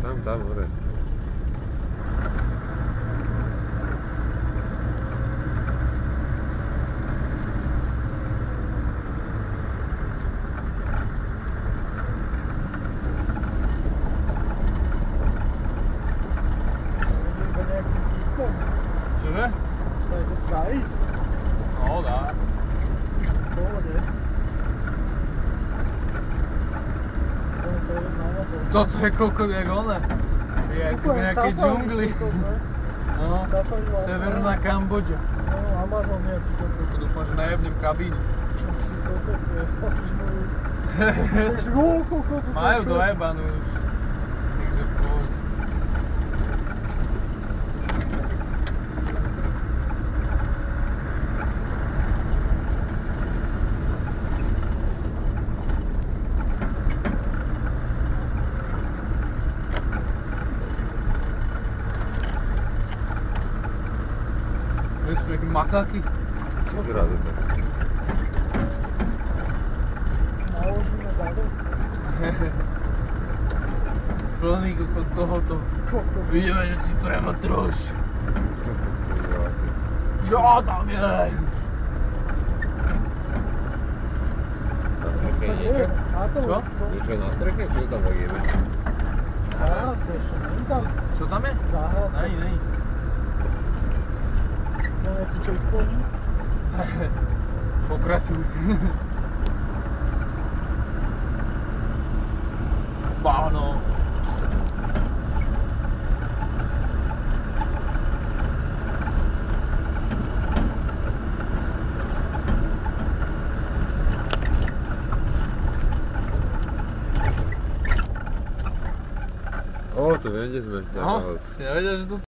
Tam, hore. Čože? To je to dá ísť. No, dá. Pohode. To je známe to. Toto je kokot jak one. Je jak v nejakej džungli. No, Severná Kambodža. No, Amazon nejaký kokot. Dúfam, že najebnem kabínu. Čo si kokot, papiš moju. Kokot. Majú dojebanú už. Takže pohodne. Sú nejaké makáky? Čo zrazu tak? Naložíme zadok. Plný kokot tohoto. Kokot. Vidíme, že si prema troš. Čo tam je? Na streche je niečo? Čo? Niečo je na streche? Čo tam tak jebe? Záhradka ešte, není tam? Čo tam je? Záhradka. Nej. No nejaký checkpoint. Pokračuj. Báno. O, to viem, kde sme. No, si nevedel, že tu